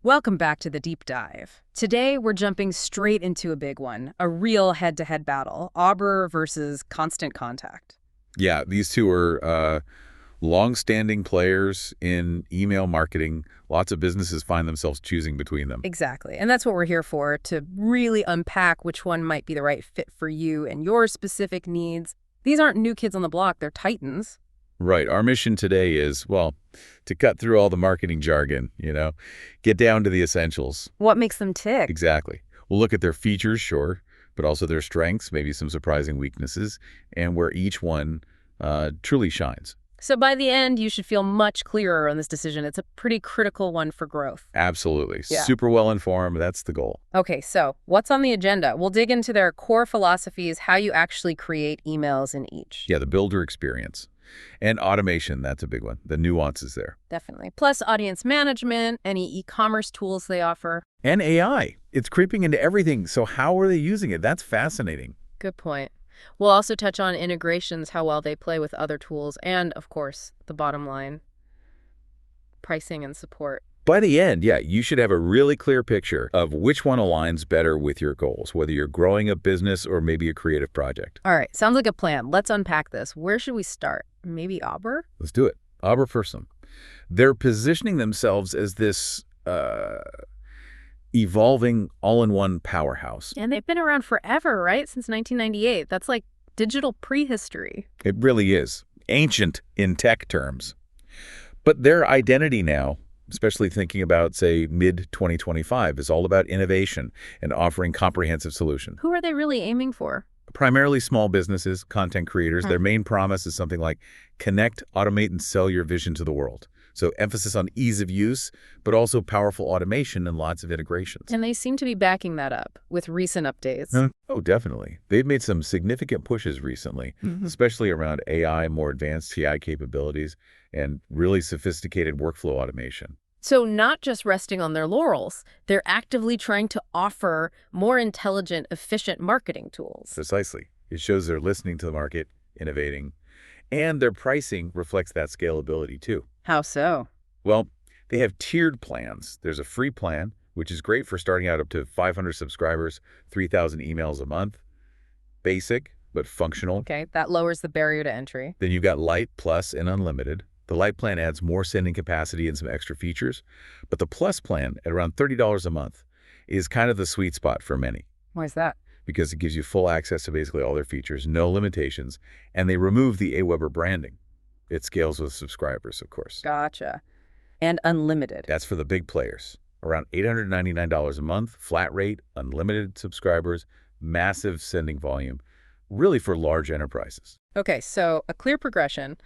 Welcome back to the deep dive. Today, we're jumping straight into a big one, a real head-to-head battle, Aweber versus ConstantContact. Yeah, these two are long-standing players in email marketing. Lots of businesses find themselves choosing between them. Exactly, and that's what we're here for, to really unpack which one might be the right fit for you and your specific needs. These aren't new kids on the block, they're titans. Right. Our mission today is, well, to cut through all the marketing jargon, get down to the essentials. What makes them tick? Exactly. We'll look at their features, sure, but also their strengths, maybe some surprising weaknesses, and where each one truly shines. So by the end, you should feel much clearer on this decision. It's a pretty critical one for growth. Absolutely. Yeah. Super well informed. That's the goal. Okay, so what's on the agenda? We'll dig into their core philosophies, how you actually create emails in each. Yeah, the builder experience. And automation, that's a big one. The nuances there. Definitely. Plus audience management, any e-commerce tools they offer. And AI. It's creeping into everything. So how are they using it? That's fascinating. Good point. We'll also touch on integrations, how well they play with other tools, and, of course, the bottom line, pricing and support. By the end, yeah, you should have a really clear picture of which one aligns better with your goals, whether you're growing a business or maybe a creative project. All right, sounds like a plan. Let's unpack this. Where should we start? Maybe Aweber? Let's do it. Aweber first. They're positioning themselves as this evolving all-in-one powerhouse. And they've been around forever, right? Since 1998. That's like digital prehistory. It really is. Ancient in tech terms. But their identity now, especially thinking about, say, mid-2025, is all about innovation and offering comprehensive solutions. Who are they really aiming for? Primarily small businesses, content creators. Their main promise is something like connect, automate, and sell your vision to the world. So emphasis on ease of use, but also powerful automation and lots of integrations. And they seem to be backing that up with recent updates. Oh, definitely. They've made some significant pushes recently, especially around AI, more advanced TI capabilities, and really sophisticated workflow automation. So not just resting on their laurels, they're actively trying to offer more intelligent, efficient marketing tools. Precisely. It shows they're listening to the market, innovating, and their pricing reflects that scalability too. How so? Well, they have tiered plans. There's a free plan, which is great for starting out up to 500 subscribers, 3,000 emails a month. Basic, but functional. Okay, that lowers the barrier to entry. Then you've got Lite, Plus, and Unlimited. The Lite plan adds more sending capacity and some extra features, but the Plus plan at around $30 a month is kind of the sweet spot for many. Why is that? Because it gives you full access to basically all their features, no limitations, and they remove the Aweber branding. It scales with subscribers, of course. Gotcha. And unlimited. That's for the big players. Around $899 a month, flat rate, unlimited subscribers, massive sending volume, really for large enterprises. Okay, so a clear progression.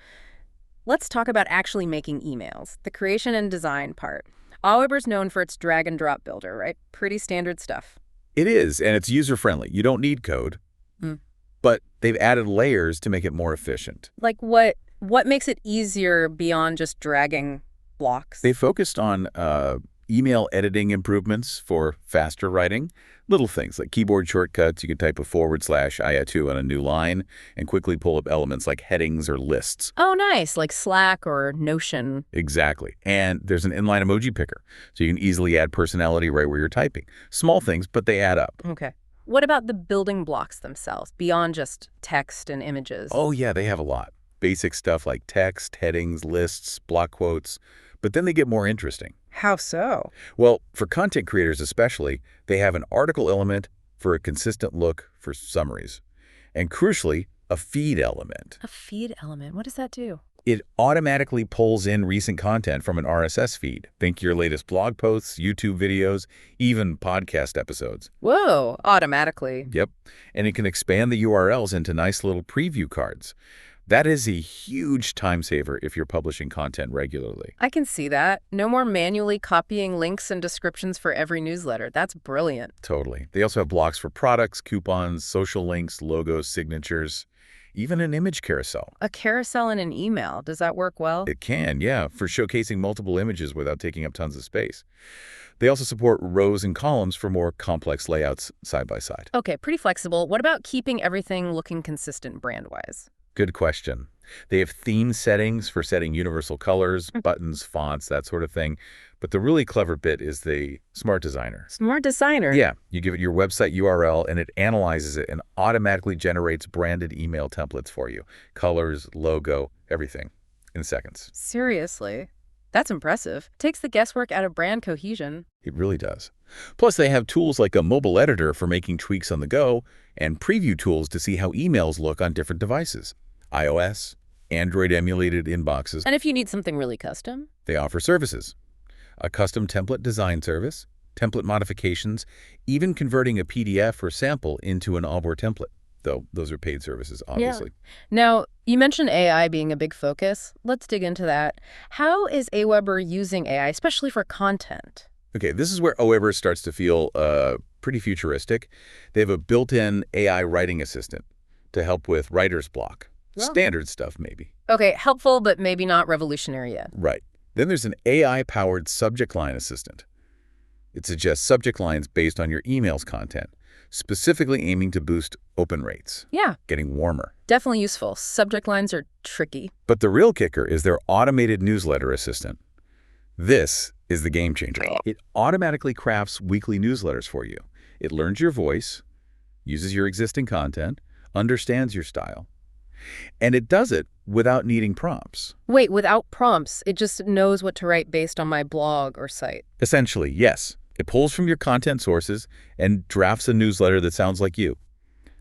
Let's talk about actually making emails, the creation and design part. Aweber's known for its drag-and-drop builder, right? Pretty standard stuff. It is, and it's user-friendly. You don't need code, but they've added layers to make it more efficient. Like what makes it easier beyond just dragging blocks? They focused on email editing improvements for faster writing. Little things like keyboard shortcuts. You can type a /IATU on a new line and quickly pull up elements like headings or lists. Oh, nice, like Slack or Notion. Exactly. And there's an inline emoji picker, so you can easily add personality right where you're typing. Small things, but they add up. Okay. What about the building blocks themselves, beyond just text and images? Oh, yeah, they have a lot. Basic stuff like text, headings, lists, block quotes. But then they get more interesting. How so? Well, for content creators especially, they have an article element for a consistent look for summaries. And crucially, a feed element. A feed element? What does that do? It automatically pulls in recent content from an RSS feed. Think your latest blog posts, YouTube videos, even podcast episodes. Whoa, automatically. Yep. And it can expand the URLs into nice little preview cards. That is a huge time saver if you're publishing content regularly. I can see that. No more manually copying links and descriptions for every newsletter. That's brilliant. Totally. They also have blocks for products, coupons, social links, logos, signatures, even an image carousel. A carousel in an email. Does that work well? It can, yeah, for showcasing multiple images without taking up tons of space. They also support rows and columns for more complex layouts side by side. Okay, pretty flexible. What about keeping everything looking consistent brand-wise? Good question. They have theme settings for setting universal colors, buttons, fonts, that sort of thing. But the really clever bit is the Smart Designer. Smart designer. Yeah, you give it your website URL, and it analyzes it and automatically generates branded email templates for you. Colors, logo, everything in seconds. Seriously. That's impressive. Takes the guesswork out of brand cohesion. It really does. Plus, they have tools like a mobile editor for making tweaks on the go and preview tools to see how emails look on different devices. iOS, Android-emulated inboxes. And if you need something really custom? They offer services. A custom template design service, template modifications, even converting a PDF or sample into an Aweber template, though those are paid services, obviously. Yeah. Now, you mentioned AI being a big focus. Let's dig into that. How is Aweber using AI, especially for content? Okay, this is where Aweber starts to feel pretty futuristic. They have a built-in AI writing assistant to help with writer's block. Well. Standard stuff, maybe. Okay, helpful, but maybe not revolutionary yet. Right. Then there's an AI-powered subject line assistant. It suggests subject lines based on your email's content, specifically aiming to boost open rates. Yeah. Getting warmer. Definitely useful. Subject lines are tricky. But the real kicker is their automated newsletter assistant. This is the game changer. It automatically crafts weekly newsletters for you. It learns your voice, uses your existing content, understands your style, and it does it without needing prompts. Wait, without prompts, it just knows what to write based on my blog or site. Essentially, yes. It pulls from your content sources and drafts a newsletter that sounds like you.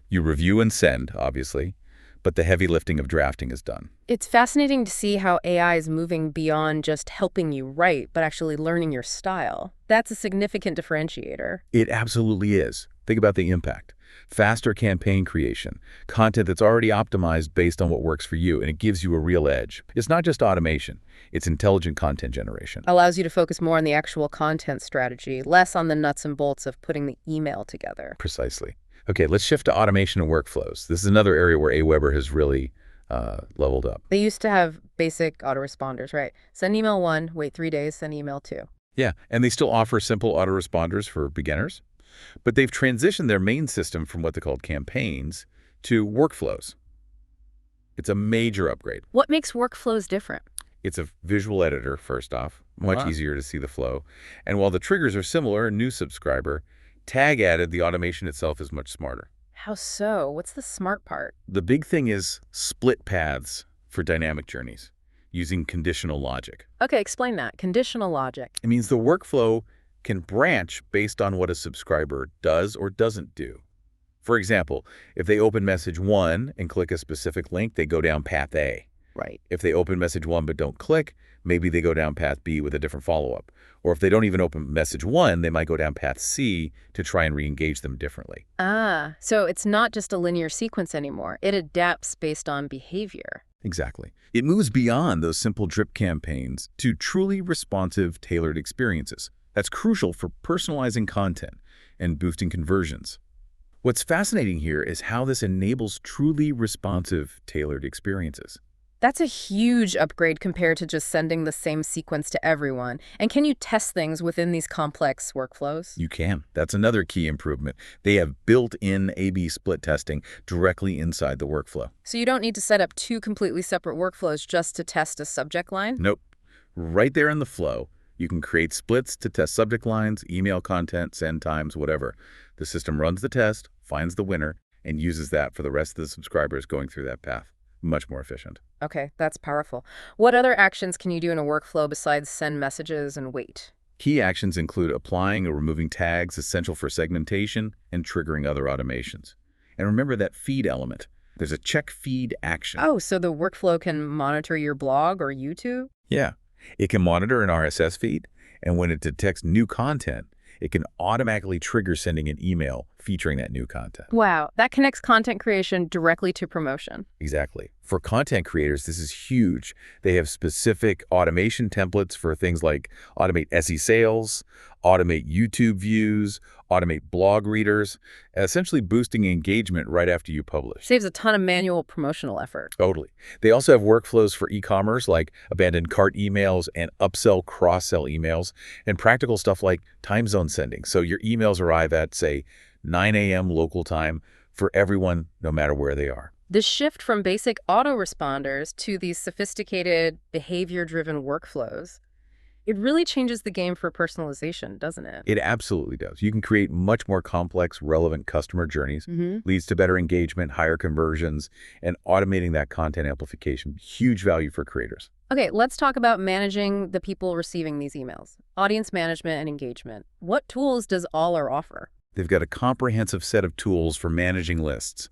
You review and send, obviously, but the heavy lifting of drafting is done. It's fascinating to see how AI is moving beyond just helping you write, but actually learning your style. That's a significant differentiator. It absolutely is. Think about the impact. Faster campaign creation, content that's already optimized based on what works for you, and it gives you a real edge. It's not just automation, it's intelligent content generation. Allows you to focus more on the actual content strategy, less on the nuts and bolts of putting the email together. Precisely. Okay, let's shift to automation and workflows. This is another area where Aweber has really leveled up. They used to have basic autoresponders, right? Send email 1, wait 3 days, send email 2. Yeah, and they still offer simple autoresponders for beginners. But they've transitioned their main system from what they called campaigns to workflows. It's a major upgrade. What makes workflows different? It's a visual editor, first off, much Wow. easier to see the flow. And while the triggers are similar, new subscriber, tag added, the automation itself is much smarter. How so? What's the smart part? The big thing is split paths for dynamic journeys using conditional logic. Okay, explain that. Conditional logic. It means the workflow can branch based on what a subscriber does or doesn't do. For example, if they open message 1 and click a specific link, they go down path A. Right. If they open message 1 but don't click, maybe they go down path B with a different follow-up. Or if they don't even open message 1, they might go down path C to try and re-engage them differently. Ah, so it's not just a linear sequence anymore. It adapts based on behavior. Exactly. It moves beyond those simple drip campaigns to truly responsive, tailored experiences. That's crucial for personalizing content and boosting conversions. What's fascinating here is how this enables truly responsive, tailored experiences. That's a huge upgrade compared to just sending the same sequence to everyone. And can you test things within these complex workflows? You can. That's another key improvement. They have built-in A/B split testing directly inside the workflow. So you don't need to set up 2 completely separate workflows just to test a subject line? Nope. Right there in the flow, you can create splits to test subject lines, email content, send times, whatever. The system runs the test, finds the winner, and uses that for the rest of the subscribers going through that path. Much more efficient. Okay, that's powerful. What other actions can you do in a workflow besides send messages and wait? Key actions include applying or removing tags essential for segmentation and triggering other automations. And remember that feed element. There's a check feed action. Oh, so the workflow can monitor your blog or YouTube? Yeah. It can monitor an RSS feed, and when it detects new content, it can automatically trigger sending an email featuring that new content. Wow, that connects content creation directly to promotion. Exactly. For content creators, this is huge. They have specific automation templates for things like automate SE sales, automate YouTube views, automate blog readers, essentially boosting engagement right after you publish. Saves a ton of manual promotional effort. Totally. They also have workflows for e-commerce like abandoned cart emails and upsell, cross-sell emails, and practical stuff like time zone sending. So your emails arrive at, say, 9 a.m. local time for everyone, no matter where they are. The shift from basic autoresponders to these sophisticated behavior-driven workflows, it really changes the game for personalization, doesn't it? It absolutely does. You can create much more complex, relevant customer journeys, leads to better engagement, higher conversions, and automating that content amplification. Huge value for creators. Okay, let's talk about managing the people receiving these emails. Audience management and engagement. What tools does Aller offer? They've got a comprehensive set of tools for managing lists.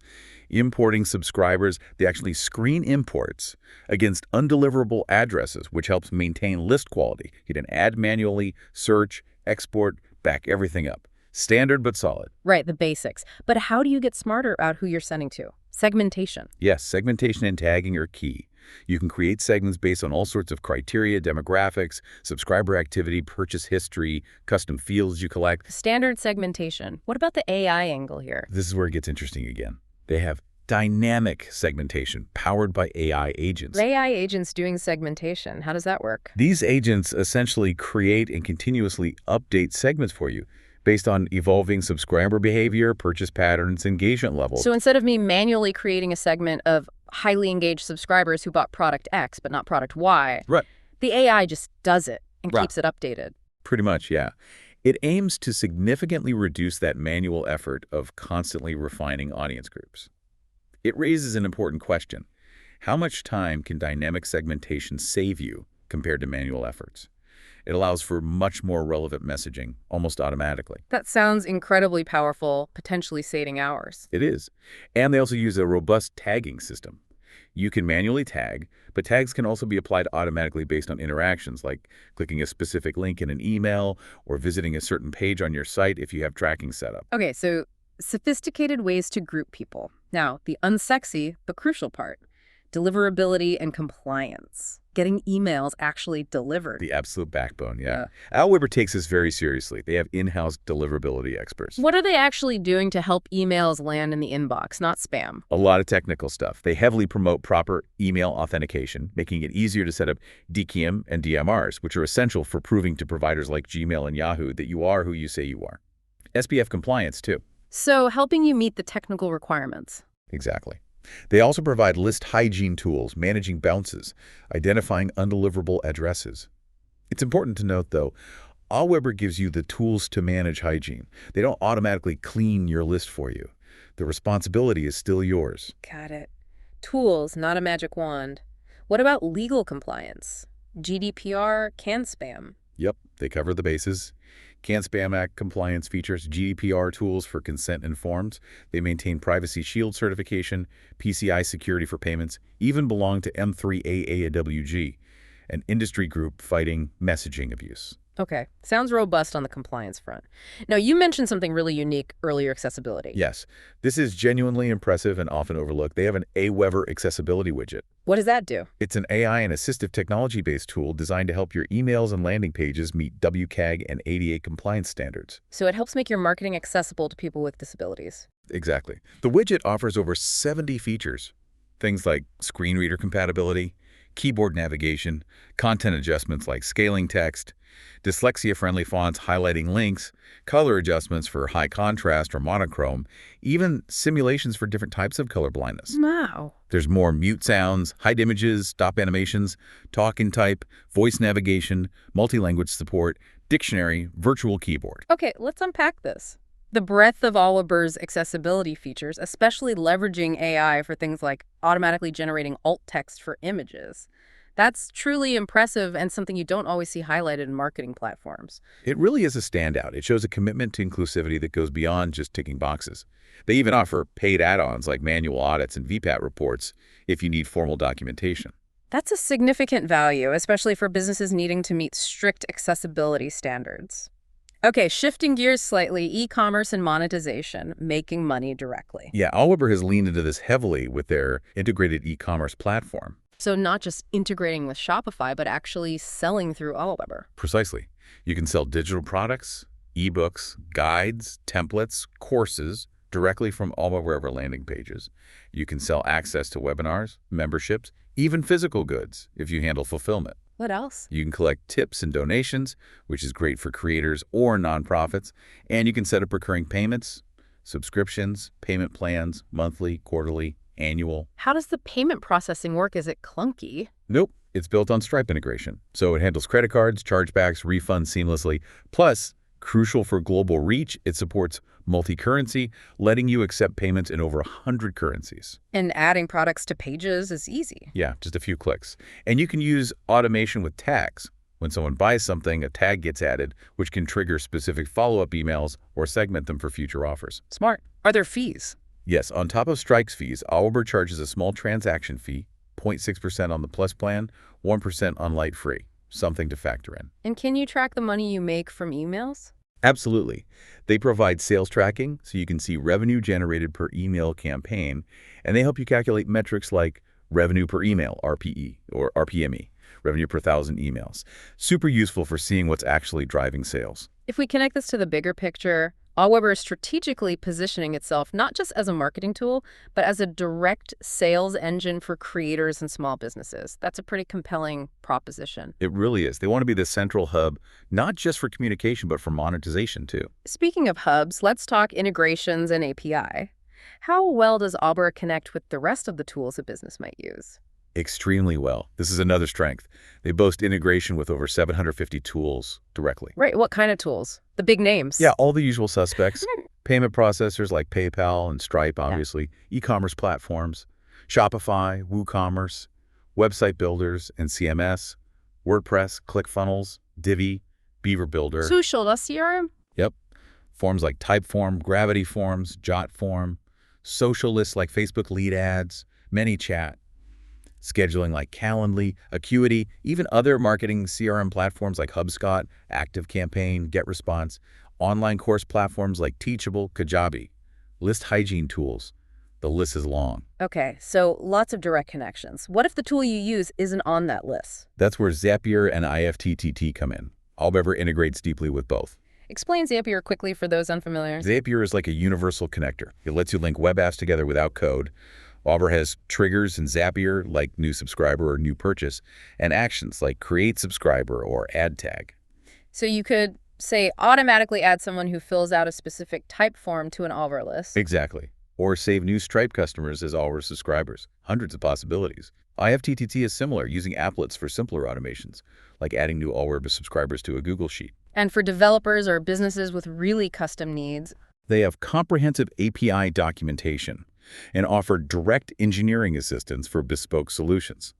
Importing subscribers, they actually screen imports against undeliverable addresses, which helps maintain list quality. You can add manually, search, export, back everything up. Standard but solid. Right, the basics. But how do you get smarter about who you're sending to? Segmentation. Yes, segmentation and tagging are key. You can create segments based on all sorts of criteria, demographics, subscriber activity, purchase history, custom fields you collect. Standard segmentation. What about the AI angle here? This is where it gets interesting again. They have dynamic segmentation powered by AI agents. AI agents doing segmentation. How does that work? These agents essentially create and continuously update segments for you based on evolving subscriber behavior, purchase patterns, engagement levels. So instead of me manually creating a segment of highly engaged subscribers who bought product X but not product Y, Right. the AI just does it and Right. keeps it updated. Pretty much, yeah. It aims to significantly reduce that manual effort of constantly refining audience groups. It raises an important question. How much time can dynamic segmentation save you compared to manual efforts? It allows for much more relevant messaging, almost automatically. That sounds incredibly powerful, potentially saving hours. It is. And they also use a robust tagging system. You can manually tag, but tags can also be applied automatically based on interactions, like clicking a specific link in an email or visiting a certain page on your site if you have tracking set up. Okay, so sophisticated ways to group people. Now, the unsexy but crucial part, deliverability and compliance. Getting emails actually delivered. The absolute backbone, yeah. Aweber takes this very seriously. They have in-house deliverability experts. What are they actually doing to help emails land in the inbox, not spam? A lot of technical stuff. They heavily promote proper email authentication, making it easier to set up DKIM and DMRs, which are essential for proving to providers like Gmail and Yahoo that you are who you say you are. SPF compliance, too. So helping you meet the technical requirements. Exactly. They also provide list hygiene tools, managing bounces, identifying undeliverable addresses. It's important to note, though, Aweber gives you the tools to manage hygiene. They don't automatically clean your list for you. The responsibility is still yours. Got it. Tools, not a magic wand. What about legal compliance? GDPR, CAN-SPAM. Yep, they cover the bases. Can-Spam Act compliance features GDPR tools for consent-informed forms. They maintain Privacy Shield certification, PCI security for payments, even belong to M3AAWG, an industry group fighting messaging abuse. Okay, sounds robust on the compliance front. Now, you mentioned something really unique earlier, accessibility. Yes, this is genuinely impressive and often overlooked. They have an Aweber accessibility widget. What does that do? It's an AI and assistive technology-based tool designed to help your emails and landing pages meet WCAG and ADA compliance standards. So it helps make your marketing accessible to people with disabilities. Exactly. The widget offers over 70 features. Things like screen reader compatibility, keyboard navigation, content adjustments like scaling text, dyslexia-friendly fonts highlighting links, color adjustments for high contrast or monochrome, even simulations for different types of color blindness. Wow. There's more mute sounds, hide images, stop animations, talk and type, voice navigation, multi-language support, dictionary, virtual keyboard. Okay, let's unpack this. The breadth of Aweber's accessibility features, especially leveraging AI for things like automatically generating alt text for images. That's truly impressive and something you don't always see highlighted in marketing platforms. It really is a standout. It shows a commitment to inclusivity that goes beyond just ticking boxes. They even offer paid add-ons like manual audits and VPAT reports if you need formal documentation. That's a significant value, especially for businesses needing to meet strict accessibility standards. Okay, shifting gears slightly, e-commerce and monetization, making money directly. Yeah, Aweber has leaned into this heavily with their integrated e-commerce platform. So not just integrating with Shopify, but actually selling through Aweber. Precisely. You can sell digital products, ebooks, guides, templates, courses directly from Aweber landing pages. You can sell access to webinars, memberships, even physical goods if you handle fulfillment. What else? You can collect tips and donations, which is great for creators or nonprofits, and you can set up recurring payments, subscriptions, payment plans, monthly, quarterly, annual. How does the payment processing work? Is it clunky? Nope, it's built on Stripe integration. So it handles credit cards, chargebacks, refunds seamlessly. Plus, crucial for global reach, it supports multi-currency, letting you accept payments in over 100 currencies. And adding products to pages is easy. Yeah, just a few clicks. And you can use automation with tags. When someone buys something, a tag gets added, which can trigger specific follow-up emails or segment them for future offers. Smart. Are there fees? Yes, on top of Stripe's fees, Aweber charges a small transaction fee, 0.6% on the Plus plan, 1% on Lite free, something to factor in. And can you track the money you make from emails? Absolutely. They provide sales tracking so you can see revenue generated per email campaign, and they help you calculate metrics like revenue per email, RPE, or RPME, revenue per 1,000 emails. Super useful for seeing what's actually driving sales. If we connect this to the bigger picture, Aweber is strategically positioning itself not just as a marketing tool, but as a direct sales engine for creators and small businesses. That's a pretty compelling proposition. It really is. They want to be the central hub, not just for communication, but for monetization too. Speaking of hubs, let's talk integrations and API. How well does Aweber connect with the rest of the tools a business might use? Extremely well. This is another strength. They boast integration with over 750 tools directly. Right, what kind of tools? The big names. Yeah, all the usual suspects. Payment processors like PayPal and Stripe, obviously. Yeah. E-commerce platforms, Shopify, WooCommerce, website builders and CMS, WordPress, ClickFunnels, Divi, Beaver Builder. Social CRM? Yep. Forms like Typeform, Gravity Forms, JotForm, social lists like Facebook lead ads, ManyChat, scheduling like Calendly, Acuity, even other marketing CRM platforms like HubSpot, ActiveCampaign, GetResponse, online course platforms like Teachable, Kajabi, list hygiene tools. The list is long. Okay, so lots of direct connections. What if the tool you use isn't on that list? That's where Zapier and IFTTT come in. Aweber integrates deeply with both. Explain Zapier quickly for those unfamiliar. Zapier is like a universal connector. It lets you link web apps together without code. Aweber has triggers in Zapier, like new subscriber or new purchase, and actions like create subscriber or add tag. So you could, say, automatically add someone who fills out a specific type form to an Aweber list. Exactly. Or save new Stripe customers as Aweber subscribers. Hundreds of possibilities. IFTTT is similar, using applets for simpler automations, like adding new Aweber subscribers to a Google Sheet. And for developers or businesses with really custom needs, they have comprehensive API documentation and offer direct engineering assistance for bespoke solutions.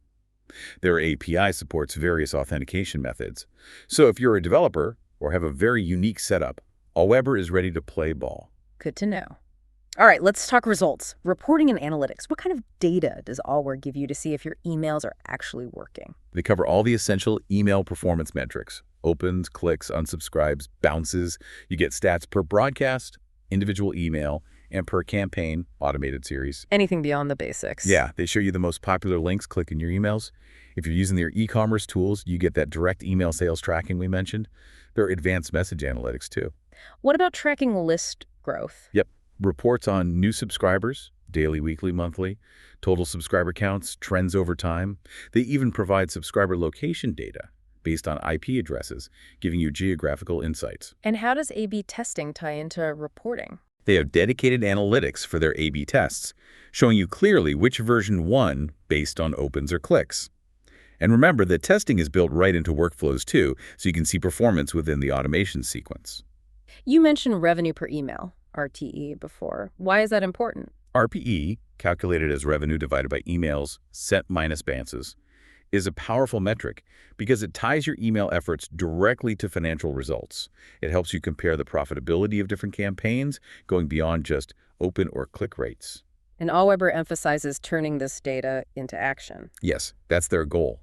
Their API supports various authentication methods. So if you're a developer or have a very unique setup, Aweber is ready to play ball. Good to know. All right, let's talk results. Reporting and analytics. What kind of data does Aweber give you to see if your emails are actually working? They cover all the essential email performance metrics. Opens, clicks, unsubscribes, bounces. You get stats per broadcast, individual email, and per campaign, automated series. Anything beyond the basics. Yeah, they show you the most popular links click in your emails. If you're using their e-commerce tools, you get that direct email sales tracking we mentioned. There are advanced message analytics too. What about tracking list growth? Yep. Reports on new subscribers, daily, weekly, monthly, total subscriber counts, trends over time. They even provide subscriber location data based on IP addresses, giving you geographical insights. And how does A/B testing tie into reporting? They have dedicated analytics for their A/B tests, showing you clearly which version won based on opens or clicks. And remember that testing is built right into workflows too, so you can see performance within the automation sequence. You mentioned revenue per email, RTE, before. Why is that important? RPE, calculated as revenue divided by emails sent minus bounces, is a powerful metric because it ties your email efforts directly to financial results. It helps you compare the profitability of different campaigns, going beyond just open or click rates. And Aweber emphasizes turning this data into action. Yes, that's their goal.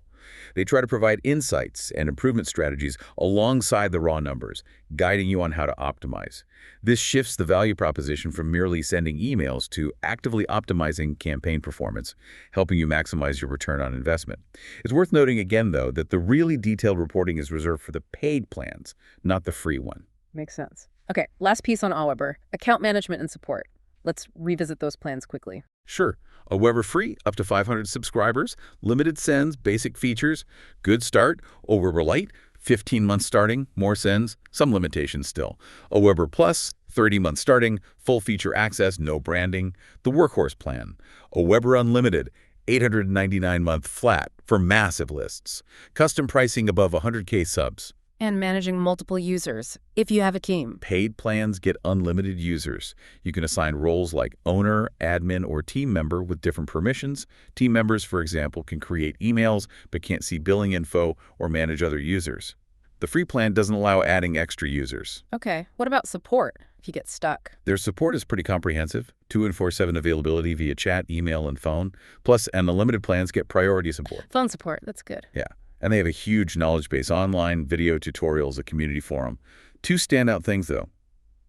They try to provide insights and improvement strategies alongside the raw numbers, guiding you on how to optimize. This shifts the value proposition from merely sending emails to actively optimizing campaign performance, helping you maximize your return on investment. It's worth noting again, though, that the really detailed reporting is reserved for the paid plans, not the free one. Makes sense. Okay, last piece on Aweber, account management and support. Let's revisit those plans quickly. Sure. Aweber Free, up to 500 subscribers, limited sends, basic features, good start. Aweber Lite, 15 months starting, more sends, some limitations still. Aweber Plus, 30 months starting, full feature access, no branding. The workhorse plan, Aweber Unlimited, 899-month flat for massive lists. Custom pricing above 100K subs. And managing multiple users, if you have a team. Paid plans get unlimited users. You can assign roles like owner, admin, or team member with different permissions. Team members, for example, can create emails but can't see billing info or manage other users. The free plan doesn't allow adding extra users. Okay, what about support if you get stuck? Their support is pretty comprehensive. 24/7 availability via chat, email, and phone. Plus, and the limited plans get priority support. Phone support, that's good. Yeah. And they have a huge knowledge base online, video tutorials, a community forum. Two standout things, though.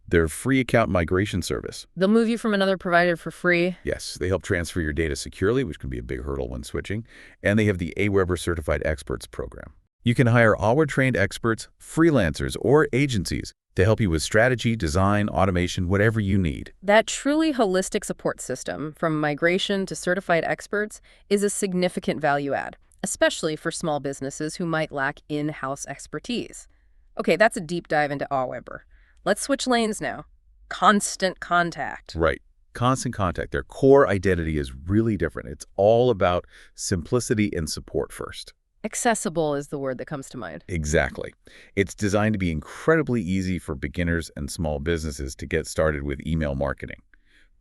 Their free account migration service. They'll move you from another provider for free. Yes, they help transfer your data securely, which can be a big hurdle when switching. And they have the Aweber Certified Experts program. You can hire Aweber-trained experts, freelancers, or agencies to help you with strategy, design, automation, whatever you need. That truly holistic support system, from migration to certified experts, is a significant value add, especially for small businesses who might lack in-house expertise. Okay, that's a deep dive into Aweber. Let's switch lanes now. ConstantContact. Right. ConstantContact, their core identity is really different. It's all about simplicity and support first. Accessible is the word that comes to mind. Exactly. It's designed to be incredibly easy for beginners and small businesses to get started with email marketing.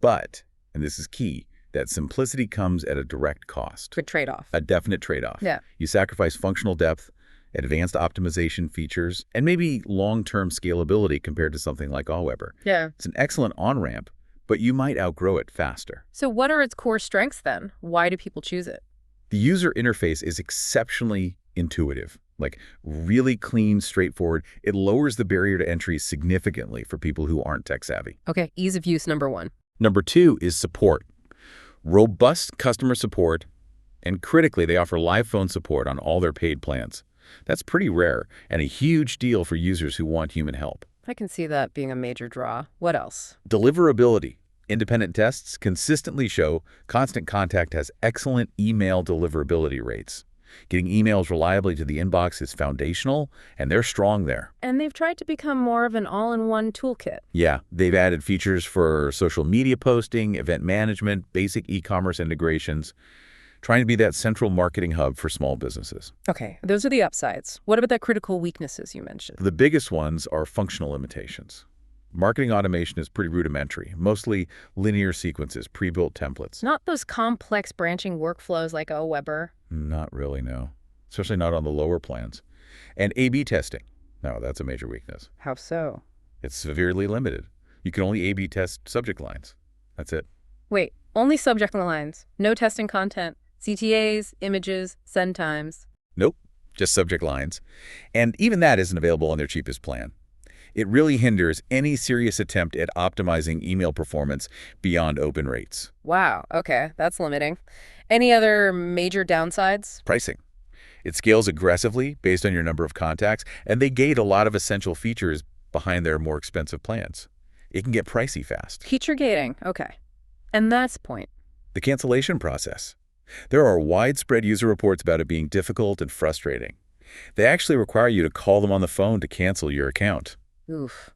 But, and this is key, that simplicity comes at a direct cost. Good trade-off. A definite trade-off. Yeah. You sacrifice functional depth, advanced optimization features, and maybe long-term scalability compared to something like Aweber. Yeah. It's an excellent on-ramp, but you might outgrow it faster. So what are its core strengths then? Why do people choose it? The user interface is exceptionally intuitive, like really clean, straightforward. It lowers the barrier to entry significantly for people who aren't tech-savvy. Okay, ease of use, number one. Number two is support. Robust customer support, and critically, they offer live phone support on all their paid plans. That's pretty rare and a huge deal for users who want human help. I can see that being a major draw. What else? Deliverability. Independent tests consistently show ConstantContact has excellent email deliverability rates. Getting emails reliably to the inbox is foundational, and they're strong there. And they've tried to become more of an all-in-one toolkit. Yeah, they've added features for social media posting, event management, basic e-commerce integrations, trying to be that central marketing hub for small businesses. Okay, those are the upsides. What about the critical weaknesses you mentioned? The biggest ones are functional limitations. Marketing automation is pretty rudimentary, mostly linear sequences, pre-built templates. Not those complex branching workflows like Aweber. Not really, no. Especially not on the lower plans. And A/B testing. No, that's a major weakness. How so? It's severely limited. You can only A/B test subject lines. That's it. Wait, only subject lines. No testing content. CTAs, images, send times. Nope, just subject lines. And even that isn't available on their cheapest plan. It really hinders any serious attempt at optimizing email performance beyond open rates. Wow, okay, that's limiting. Any other major downsides? Pricing. It scales aggressively based on your number of contacts, and they gate a lot of essential features behind their more expensive plans. It can get pricey fast. Feature gating, okay. And that's the point. The cancellation process. There are widespread user reports about it being difficult and frustrating. They actually require you to call them on the phone to cancel your account. Oof.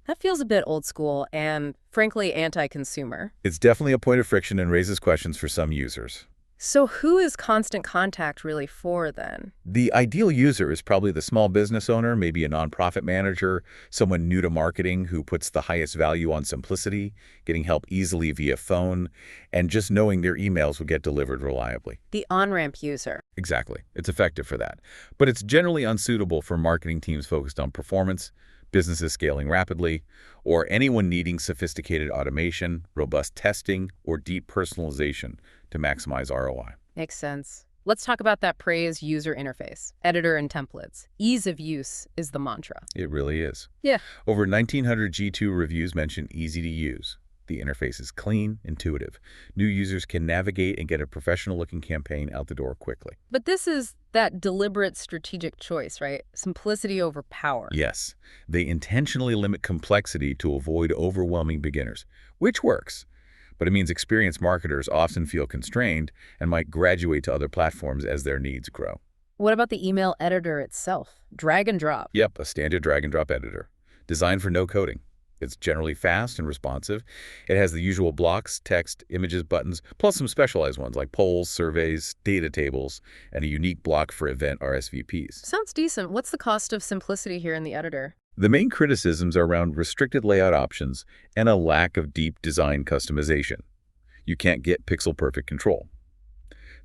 That feels a bit old school and, frankly, anti-consumer. It's definitely a point of friction and raises questions for some users. So who is ConstantContact really for, then? The ideal user is probably the small business owner, maybe a nonprofit manager, someone new to marketing who puts the highest value on simplicity, getting help easily via phone, and just knowing their emails will get delivered reliably. The on-ramp user. Exactly. It's effective for that. But it's generally unsuitable for marketing teams focused on performance, businesses scaling rapidly, or anyone needing sophisticated automation, robust testing, or deep personalization to maximize ROI. Makes sense. Let's talk about that praised user interface, editor and templates. Ease of use is the mantra. It really is. Yeah. Over 1,900 G2 reviews mention easy to use. The interface is clean, intuitive. New users can navigate and get a professional-looking campaign out the door quickly. But this is that deliberate strategic choice, right? Simplicity over power. Yes. They intentionally limit complexity to avoid overwhelming beginners, which works. But it means experienced marketers often feel constrained and might graduate to other platforms as their needs grow. What about the email editor itself? Drag and drop. Yep, a standard drag-and-drop editor, designed for no coding. It's generally fast and responsive. It has the usual blocks, text, images, buttons, plus some specialized ones like polls, surveys, data tables, and a unique block for event RSVPs. Sounds decent. What's the cost of simplicity here in the editor? The main criticisms are around restricted layout options and a lack of deep design customization. You can't get pixel-perfect control.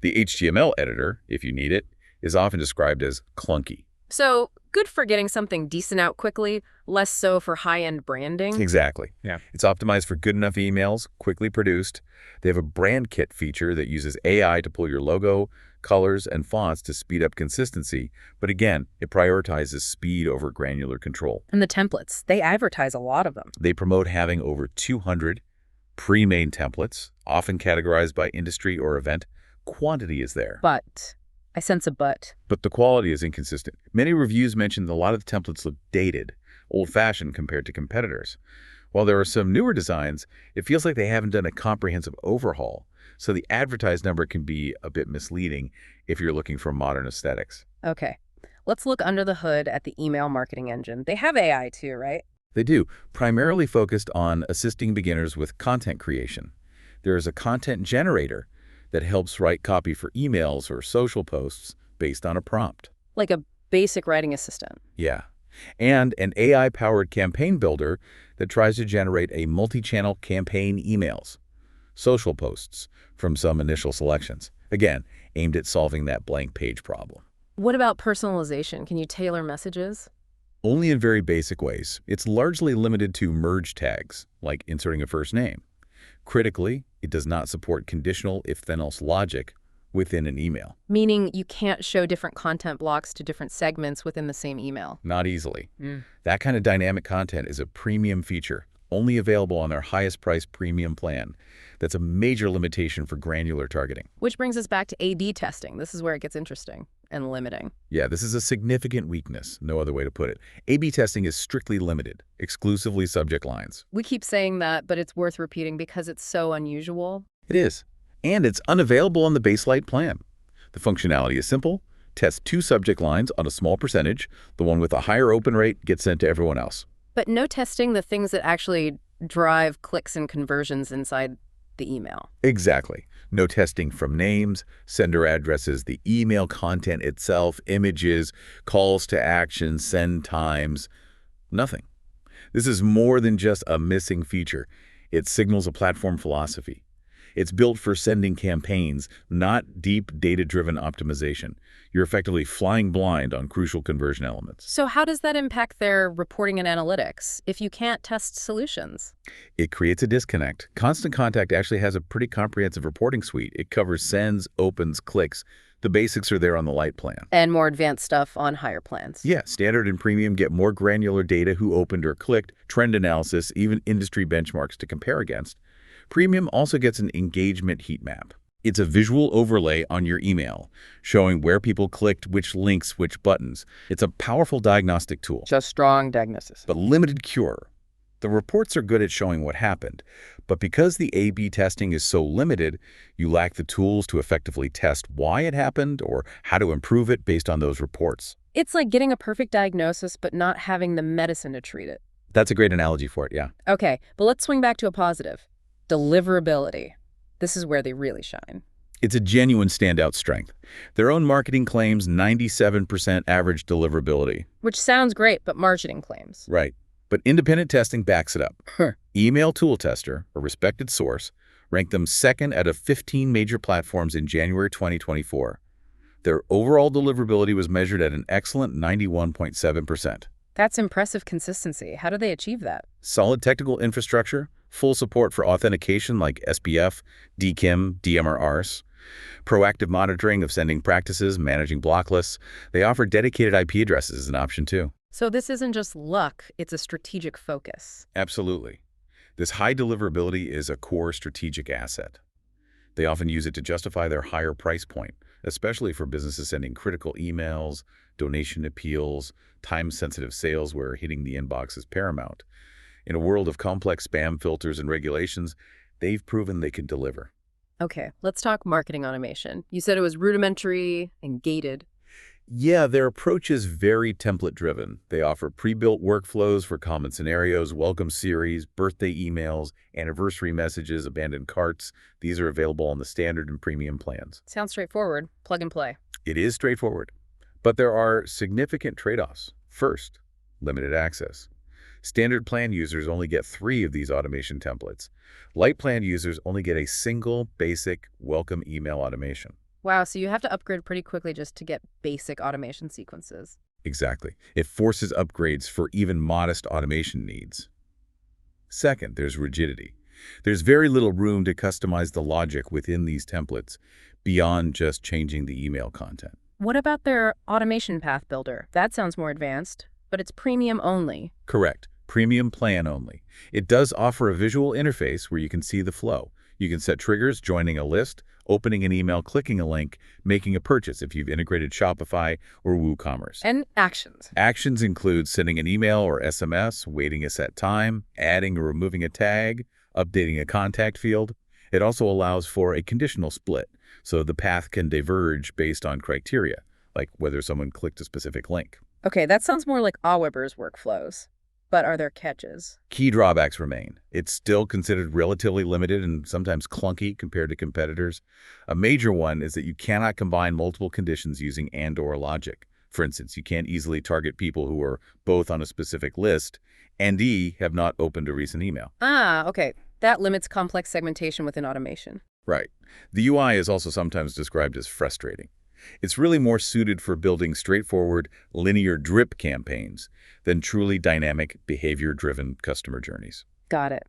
The HTML editor, if you need it, is often described as clunky. So, good for getting something decent out quickly, less so for high-end branding? Exactly. Yeah. It's optimized for good enough emails, quickly produced. They have a brand kit feature that uses AI to pull your logo, colors, and fonts to speed up consistency. But again, it prioritizes speed over granular control. And the templates, they advertise a lot of them. They promote having over 200 pre-made templates, often categorized by industry or event. Quantity is there. But, I sense a but. But the quality is inconsistent. Many reviews mention that a lot of the templates look dated, old-fashioned compared to competitors. While there are some newer designs, it feels like they haven't done a comprehensive overhaul, so the advertised number can be a bit misleading if you're looking for modern aesthetics. Okay, let's look under the hood at the email marketing engine. They have AI too, right? They do, primarily focused on assisting beginners with content creation. There is a content generator that helps write copy for emails or social posts based on a prompt. Like a basic writing assistant. Yeah. And an AI-powered campaign builder that tries to generate a multi-channel campaign emails, social posts from some initial selections. Again, aimed at solving that blank page problem. What about personalization? Can you tailor messages? Only in very basic ways. It's largely limited to merge tags, like inserting a first name. Critically, it does not support conditional if-then-else logic within an email. Meaning you can't show different content blocks to different segments within the same email. Not easily. That kind of dynamic content is a premium feature, only available on their highest price premium plan. That's a major limitation for granular targeting. Which brings us back to A/B testing. This is where it gets interesting and limiting. Yeah, this is a significant weakness, no other way to put it. A/B testing is strictly limited, exclusively subject lines. We keep saying that, but it's worth repeating because it's so unusual. It is. And it's unavailable on the Baselight plan. The functionality is simple. Test 2 subject lines on a small percentage. The one with a higher open rate gets sent to everyone else. But no testing the things that actually drive clicks and conversions inside the email. Exactly. No testing from names, sender addresses, the email content itself, images, calls to action, send times, nothing. This is more than just a missing feature. It signals a platform philosophy. It's built for sending campaigns, not deep data-driven optimization. You're effectively flying blind on crucial conversion elements. So how does that impact their reporting and analytics if you can't test solutions? It creates a disconnect. ConstantContact actually has a pretty comprehensive reporting suite. It covers sends, opens, clicks. The basics are there on the Lite plan. And more advanced stuff on higher plans. Yeah, Standard and Premium get more granular data, who opened or clicked, trend analysis, even industry benchmarks to compare against. Premium also gets an engagement heat map. It's a visual overlay on your email, showing where people clicked, which links, which buttons. It's a powerful diagnostic tool. Just strong diagnosis. But limited cure. The reports are good at showing what happened, but because the A/B testing is so limited, you lack the tools to effectively test why it happened or how to improve it based on those reports. It's like getting a perfect diagnosis but not having the medicine to treat it. That's a great analogy for it, yeah. Okay, but let's swing back to a positive. Deliverability. This is where they really shine. It's a genuine standout strength. Their own marketing claims 97% average deliverability. Which sounds great, but marketing claims. Right. But independent testing backs it up. Email Tool Tester, a respected source, ranked them second out of 15 major platforms in January 2024. Their overall deliverability was measured at an excellent 91.7%. That's impressive consistency. How do they achieve that? Solid technical infrastructure, full support for authentication like SPF, DKIM, DMRRs, proactive monitoring of sending practices, managing block lists. They offer dedicated IP addresses as an option too. So this isn't just luck, it's a strategic focus. Absolutely. This high deliverability is a core strategic asset. They often use it to justify their higher price point, especially for businesses sending critical emails, donation appeals, time-sensitive sales where hitting the inbox is paramount. In a world of complex spam filters and regulations, they've proven they can deliver. Okay, let's talk marketing automation. You said it was rudimentary and gated. Yeah, their approach is very template-driven. They offer pre-built workflows for common scenarios, welcome series, birthday emails, anniversary messages, abandoned carts. These are available on the standard and premium plans. Sounds straightforward. Plug and play. It is straightforward, but there are significant trade-offs. First, limited access. Standard plan users only get 3 of these automation templates. Light plan users only get a single basic welcome email automation. Wow, so you have to upgrade pretty quickly just to get basic automation sequences. Exactly. It forces upgrades for even modest automation needs. Second, there's rigidity. There's very little room to customize the logic within these templates beyond just changing the email content. What about their automation path builder? That sounds more advanced, but it's premium only. Correct. Premium plan only. It does offer a visual interface where you can see the flow. You can set triggers, joining a list, opening an email, clicking a link, making a purchase if you've integrated Shopify or WooCommerce. And actions. Actions include sending an email or SMS, waiting a set time, adding or removing a tag, updating a contact field. It also allows for a conditional split, so the path can diverge based on criteria, like whether someone clicked a specific link. Okay, that sounds more like Aweber's workflows. But are there catches? Key drawbacks remain. It's still considered relatively limited and sometimes clunky compared to competitors. A major one is that you cannot combine multiple conditions using and/or logic. For instance, you can't easily target people who are both on a specific list and have not opened a recent email. Ah, okay. That limits complex segmentation within automation. Right. The UI is also sometimes described as frustrating. It's really more suited for building straightforward, linear drip campaigns than truly dynamic, behavior-driven customer journeys. Got it.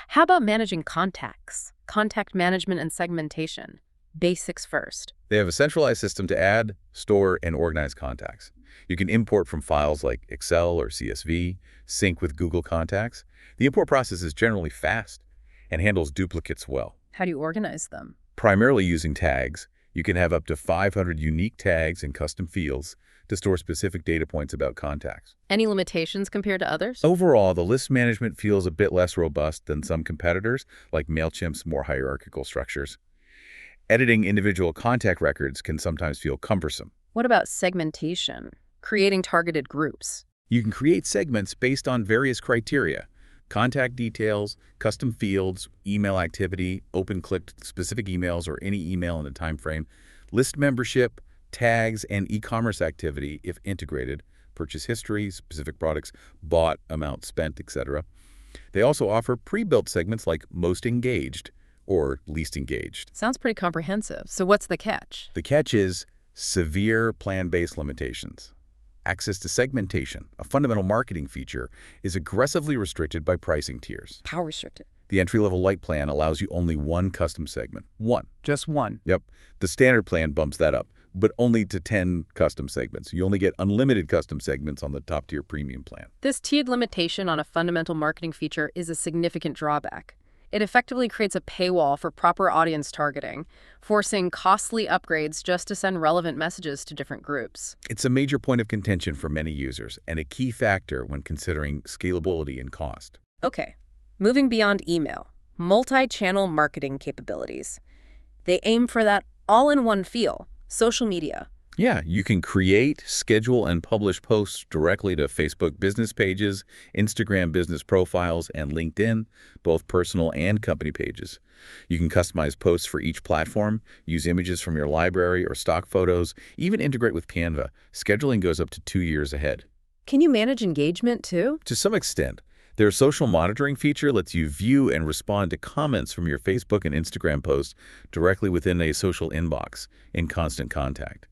How about managing contacts? Contact management and segmentation. Basics first. They have a centralized system to add, store, and organize contacts. You can import from files like Excel or CSV, sync with Google Contacts. The import process is generally fast and handles duplicates well. How do you organize them? Primarily using tags, you can have up to 500 unique tags and custom fields to store specific data points about contacts. Any limitations compared to others? Overall, the list management feels a bit less robust than some competitors, like MailChimp's more hierarchical structures. Editing individual contact records can sometimes feel cumbersome. What about segmentation? Creating targeted groups. You can create segments based on various criteria: contact details, custom fields, email activity, open-clicked specific emails or any email in a time frame, list membership, tags, and e-commerce activity if integrated, purchase history, specific products, bought, amount spent, etc. They also offer pre-built segments like most engaged or least engaged. Sounds pretty comprehensive. So what's the catch? The catch is severe plan-based limitations. Access to segmentation, a fundamental marketing feature, is aggressively restricted by pricing tiers. How restricted? The entry-level light plan allows you only one custom segment. One. Just one. Yep. The standard plan bumps that up, but only to 10 custom segments. You only get unlimited custom segments on the top-tier premium plan. This tiered limitation on a fundamental marketing feature is a significant drawback. It effectively creates a paywall for proper audience targeting, forcing costly upgrades just to send relevant messages to different groups. It's a major point of contention for many users and a key factor when considering scalability and cost. Okay, moving beyond email, multi-channel marketing capabilities. They aim for that all-in-one feel, social media. Yeah, you can create, schedule, and publish posts directly to Facebook business pages, Instagram business profiles, and LinkedIn, both personal and company pages. You can customize posts for each platform, use images from your library or stock photos, even integrate with Canva. Scheduling goes up to 2 years ahead. Can you manage engagement too? To some extent. Their social monitoring feature lets you view and respond to comments from your Facebook and Instagram posts directly within a social inbox in ConstantContact.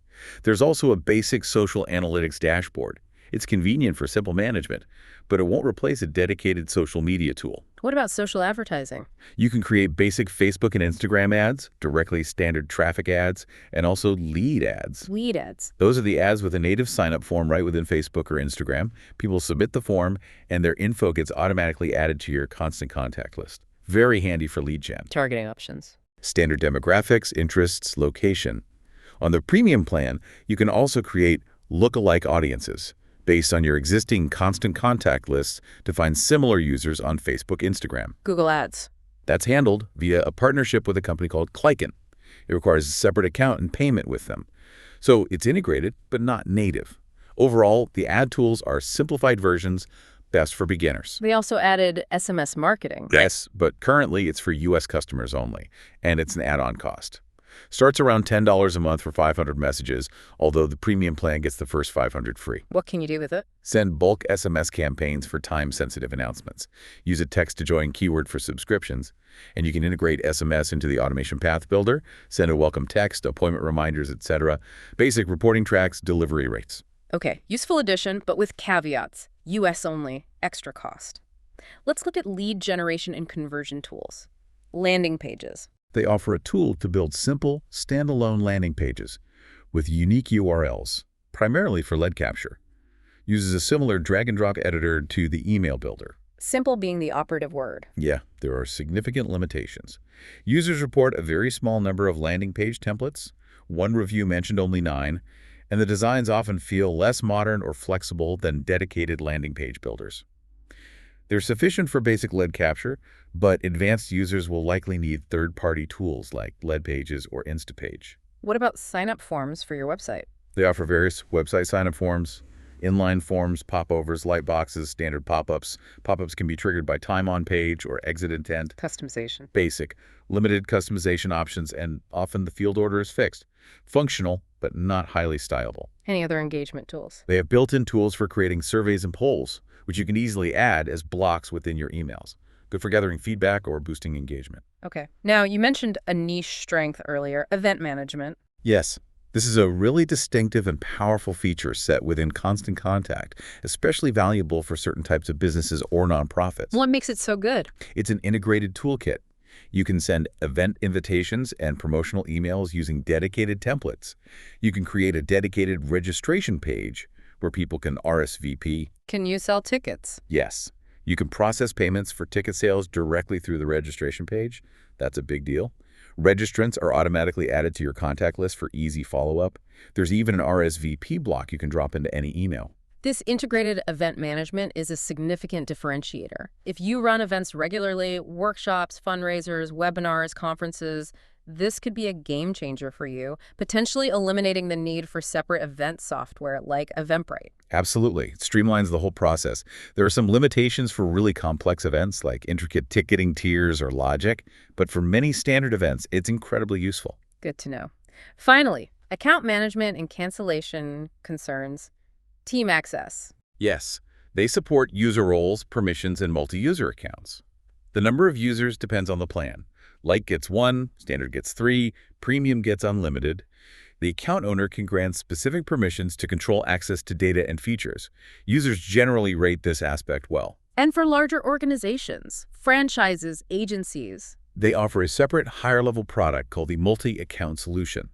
There's also a basic social analytics dashboard. It's convenient for simple management, but it won't replace a dedicated social media tool. What about social advertising? You can create basic Facebook and Instagram ads, directly standard traffic ads, and also lead ads. Lead ads. Those are the ads with a native sign-up form right within Facebook or Instagram. People submit the form, and their info gets automatically added to your ConstantContact list. Very handy for lead gen. Targeting options. Standard demographics, interests, location. On the premium plan, you can also create lookalike audiences based on your existing ConstantContact lists to find similar users on Facebook, Instagram. Google Ads. That's handled via a partnership with a company called Clycan. It requires a separate account and payment with them. So it's integrated, but not native. Overall, the ad tools are simplified versions, best for beginners. They also added SMS marketing. Yes, but currently it's for U.S. customers only, and it's an add-on cost. Starts around $10 a month for 500 messages, although the premium plan gets the first 500 free. What can you do with it? Send bulk SMS campaigns for time-sensitive announcements. Use a text-to-join keyword for subscriptions. And you can integrate SMS into the automation path builder, send a welcome text, appointment reminders, etc. Basic reporting tracks, delivery rates. Okay, useful addition, but with caveats. US only, extra cost. Let's look at lead generation and conversion tools. Landing pages. They offer a tool to build simple, standalone landing pages with unique URLs, primarily for lead capture. Uses a similar drag-and-drop editor to the email builder. Simple being the operative word. Yeah, there are significant limitations. Users report a very small number of landing page templates. One review mentioned only 9, and the designs often feel less modern or flexible than dedicated landing page builders. They're sufficient for basic lead capture, but advanced users will likely need third-party tools like LeadPages or Instapage. What about sign-up forms for your website? They offer various website sign-up forms, inline forms, popovers, lightboxes, standard pop-ups. Pop-ups can be triggered by time on page or exit intent. Customization. Basic, limited customization options, and often the field order is fixed. Functional, but not highly stylable. Any other engagement tools? They have built-in tools for creating surveys and polls, which you can easily add as blocks within your emails. Good for gathering feedback or boosting engagement. Okay. Now, you mentioned a niche strength earlier, event management. Yes, this is a really distinctive and powerful feature set within ConstantContact, especially valuable for certain types of businesses or nonprofits. What makes it so good? It's an integrated toolkit. You can send event invitations and promotional emails using dedicated templates. You can create a dedicated registration page where people can RSVP. Can you sell tickets? Yes. You can process payments for ticket sales directly through the registration page. That's a big deal. Registrants are automatically added to your contact list for easy follow-up. There's even an RSVP block you can drop into any email. This integrated event management is a significant differentiator. If you run events regularly, workshops, fundraisers, webinars, conferences, this could be a game changer for you, potentially eliminating the need for separate event software like Eventbrite. Absolutely. It streamlines the whole process. There are some limitations for really complex events like intricate ticketing tiers or logic, but for many standard events, it's incredibly useful. Good to know. Finally, account management and cancellation concerns. Team access. Yes, they support user roles, permissions, and multi-user accounts. The number of users depends on the plan. Light gets 1, Standard gets 3, Premium gets unlimited. The account owner can grant specific permissions to control access to data and features. Users generally rate this aspect well. And for larger organizations, franchises, agencies, They offer a separate, higher-level product called the Multi-Account Solution.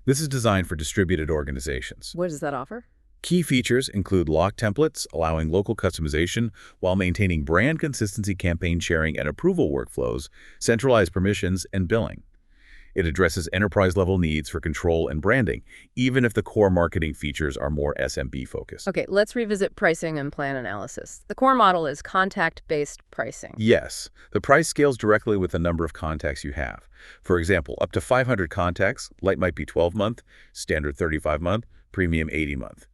This is designed for distributed organizations. what does that offer? Key features include lock templates, allowing local customization while maintaining brand consistency, campaign sharing, and approval workflows, centralized permissions, and billing. It addresses enterprise-level needs for control and branding, even if the core marketing features are more SMB-focused. Okay, let's revisit pricing and plan analysis. The core model is contact-based pricing. Yes, the price scales directly with the number of contacts you have. For example, up to 500 contacts, Lite might be 12-month, Standard 35-month, Premium 80-month.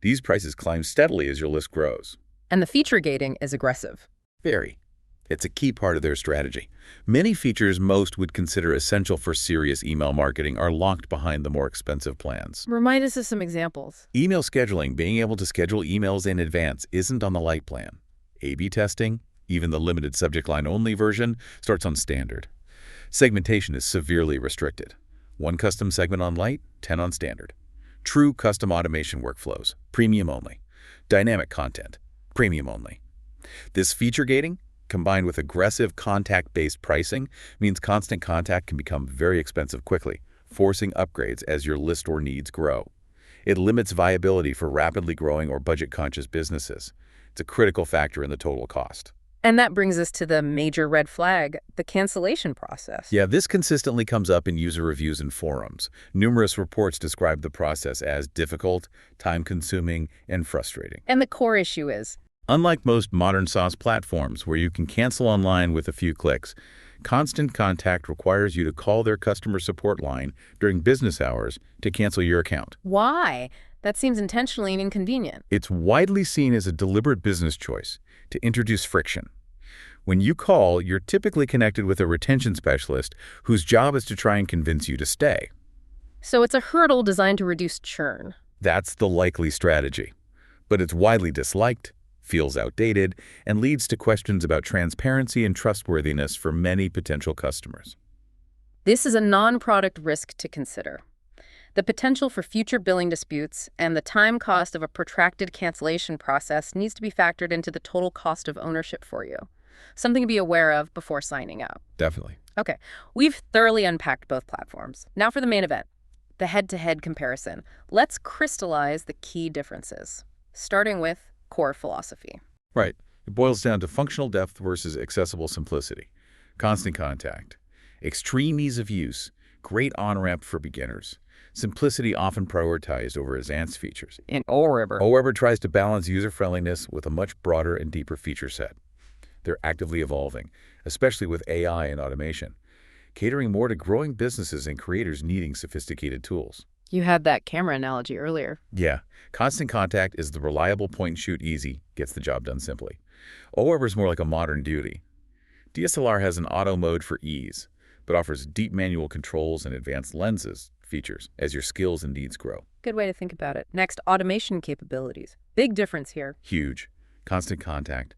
These prices climb steadily as your list grows. And the feature gating is aggressive. Very. It's a key part of their strategy. Many features most would consider essential for serious email marketing are locked behind the more expensive plans. Remind us of some examples. Email scheduling, being able to schedule emails in advance, isn't on the Lite plan. A/B testing, even the limited subject line only version, starts on Standard. Segmentation is severely restricted. 1 custom segment on Lite, 10 on Standard. True custom automation workflows, Premium only. Dynamic content, Premium only. This feature gating, combined with aggressive contact-based pricing, means ConstantContact can become very expensive quickly, forcing upgrades as your list or needs grow. It limits viability for rapidly growing or budget-conscious businesses. It's a critical factor in the total cost. And that brings us to the major red flag, the cancellation process. Yeah, this consistently comes up in user reviews and forums. Numerous reports describe the process as difficult, time-consuming, and frustrating. And the core issue is Unlike most modern SaaS platforms where you can cancel online with a few clicks, Constant Contact requires you to call their customer support line during business hours to cancel your account. Why? That seems intentionally inconvenient. It's widely seen as a deliberate business choice to introduce friction. When you call, you're typically connected with a retention specialist whose job is to try and convince you to stay. So it's a hurdle designed to reduce churn. That's the likely strategy. But it's widely disliked, feels outdated, and leads to questions about transparency and trustworthiness for many potential customers. This is a non-product risk to consider. The potential for future billing disputes and the time cost of a protracted cancellation process needs to be factored into the total cost of ownership for you. Something to be aware of before signing up. Definitely. Okay, we've thoroughly unpacked both platforms. Now for the main event, the head-to-head comparison. Let's crystallize the key differences, starting with core philosophy. Right. It boils down to functional depth versus accessible simplicity. Constant Contact. Extreme ease of use. Great on-ramp for beginners. Simplicity often prioritized over advanced features. In Aweber. Aweber tries to balance user-friendliness with a much broader and deeper feature set. They're actively evolving, especially with AI and automation, catering more to growing businesses and creators needing sophisticated tools. You had that camera analogy earlier. Yeah, Constant Contact is the reliable point-and-shoot easy, gets the job done simply. Aweber's more like a modern duty. DSLR has an auto mode for ease, but offers deep manual controls and advanced lenses features as your skills and needs grow. Good way to think about it. Next, automation capabilities. Big difference here. Huge. Constant Contact.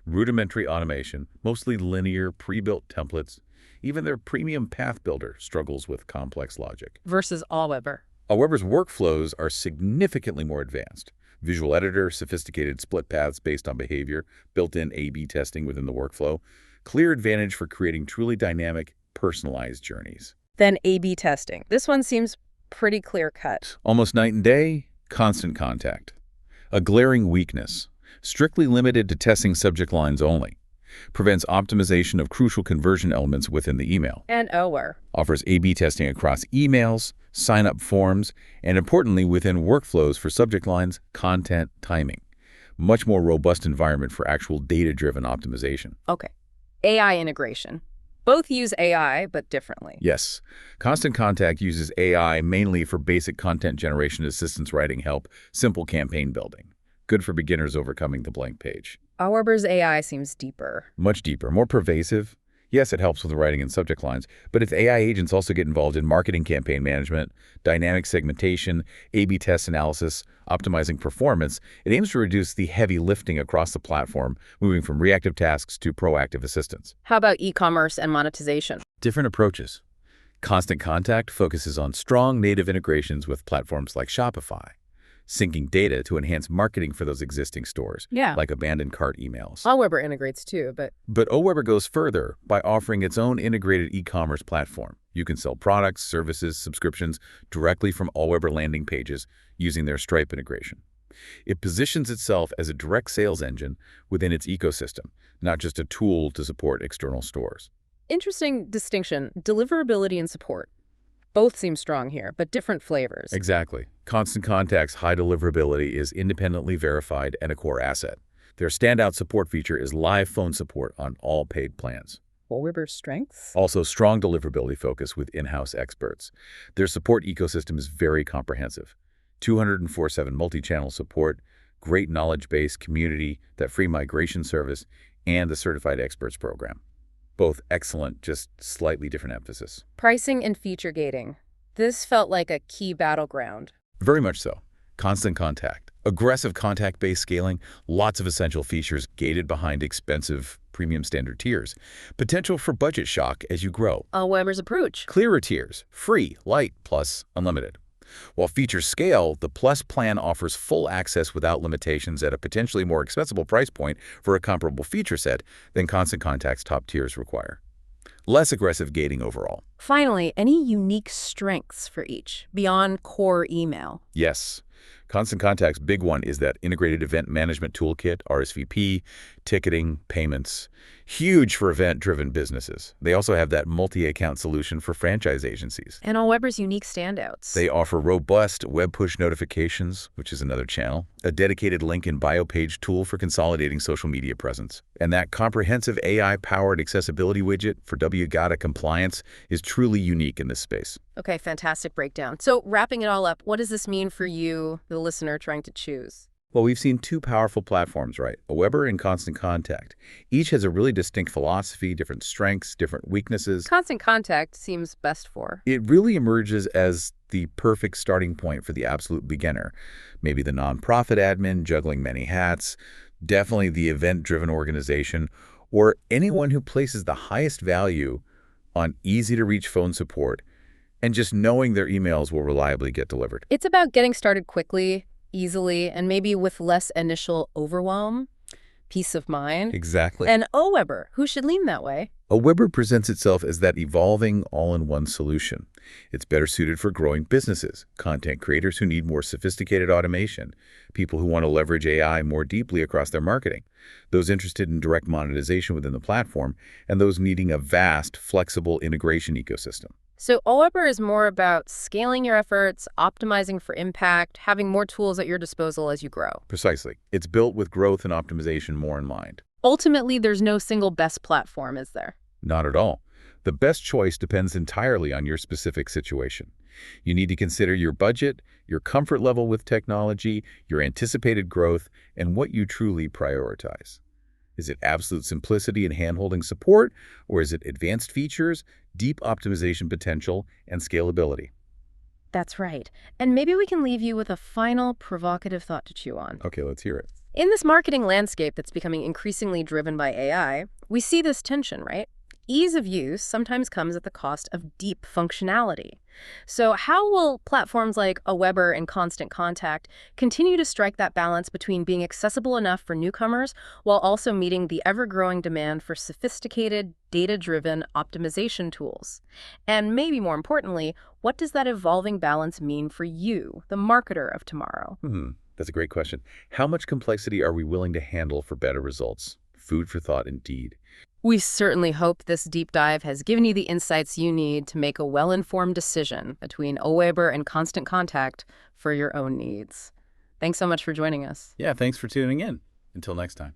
Rudimentary automation, mostly linear, pre-built templates. Even their premium path builder struggles with complex logic. Versus Aweber. Aweber's workflows are significantly more advanced. Visual editor, sophisticated split paths based on behavior, built-in A/B testing within the workflow. Clear advantage for creating truly dynamic, personalized journeys. Then A/B testing. This one seems pretty clear-cut. Almost night and day, Constant Contact. A glaring weakness. Strictly limited to testing subject lines only. Prevents optimization of crucial conversion elements within the email. And Aweber. Offers A/B testing across emails, sign-up forms, and importantly within workflows for subject lines, content, timing. Much more robust environment for actual data-driven optimization. Okay. AI integration. Both use AI, but differently. Yes. Constant Contact uses AI mainly for basic content generation, assistance writing help, simple campaign building. Good for beginners overcoming the blank page. Aweber's AI seems deeper. Much deeper, more pervasive. Yes, it helps with writing and subject lines, but its AI agents also get involved in marketing campaign management, dynamic segmentation, A/B test analysis, optimizing performance. It aims to reduce the heavy lifting across the platform, moving from reactive tasks to proactive assistance. How about e-commerce and monetization? Different approaches. Constant Contact focuses on strong native integrations with platforms like Shopify, syncing data to enhance marketing for those existing stores, like abandoned cart emails. Aweber integrates too, but Aweber goes further by offering its own integrated e-commerce platform. You can sell products, services, subscriptions directly from Aweber landing pages using their Stripe integration. It positions itself as a direct sales engine within its ecosystem, not just a tool to support external stores. interesting distinction, deliverability and support. Both seem strong here, but different flavors. Exactly. Constant Contact's high deliverability is independently verified and a core asset. Their standout support feature is live phone support on all paid plans. Aweber's strengths? Also, strong deliverability focus with in-house experts. Their support ecosystem is very comprehensive. 24/7 multi-channel support, great knowledge-based community, that free migration service, and the Certified Experts program. Both excellent, just slightly different emphasis. Pricing and feature gating. This felt like a key battleground. Very much so. Constant Contact. Aggressive contact-based scaling, lots of essential features gated behind expensive premium standard tiers. Potential for budget shock as you grow. Aweber's approach. Clearer tiers, free, light, plus unlimited. While features scale, the Plus plan offers full access without limitations at a potentially more accessible price point for a comparable feature set than Constant Contact's top tiers require. Less aggressive gating overall. Finally, any unique strengths for each, beyond core email? Yes. Constant Contact's big one is that integrated event management toolkit, RSVP, ticketing, payments. Huge for event-driven businesses. They also have that multi-account solution for franchise agencies. And Aweber's unique standouts. They offer robust web push notifications, which is another channel, a dedicated link and bio page tool for consolidating social media presence, and that comprehensive AI-powered accessibility widget for Aweber Compliance is truly unique in this space. Okay, fantastic breakdown. So wrapping it all up, what does this mean for you, the listener trying to choose? Well, we've seen two powerful platforms, right? Aweber and Constant Contact. Each has a really distinct philosophy, different strengths, different weaknesses. Constant Contact seems best for. It really emerges as the perfect starting point for the absolute beginner. Maybe the nonprofit admin juggling many hats, definitely the event-driven organization, or anyone who places the highest value on easy-to-reach phone support and just knowing their emails will reliably get delivered. It's about getting started quickly, easily, and maybe with less initial overwhelm, peace of mind. Exactly. And Aweber, who should lean that way? Aweber presents itself as that evolving all-in-one solution. It's better suited for growing businesses, content creators who need more sophisticated automation, people who want to leverage AI more deeply across their marketing, those interested in direct monetization within the platform, and those needing a vast, flexible integration ecosystem. So Aweber is more about scaling your efforts, optimizing for impact, having more tools at your disposal as you grow. Precisely. It's built with growth and optimization more in mind. Ultimately, there's no single best platform, is there? Not at all. The best choice depends entirely on your specific situation. You need to consider your budget, your comfort level with technology, your anticipated growth, and what you truly prioritize. Is it absolute simplicity and hand-holding support, or is it advanced features, deep optimization potential, and scalability? That's right. And maybe we can leave you with a final provocative thought to chew on. Okay, let's hear it. In this marketing landscape that's becoming increasingly driven by AI, we see this tension, right? Ease of use sometimes comes at the cost of deep functionality. So how will platforms like Aweber and Constant Contact continue to strike that balance between being accessible enough for newcomers while also meeting the ever-growing demand for sophisticated, data-driven optimization tools? And maybe more importantly, what does that evolving balance mean for you, the marketer of tomorrow? That's a great question. How much complexity are we willing to handle for better results? Food for thought indeed. We certainly hope this deep dive has given you the insights you need to make a well-informed decision between Aweber and Constant Contact for your own needs. Thanks so much for joining us. Yeah, thanks for tuning in. Until next time.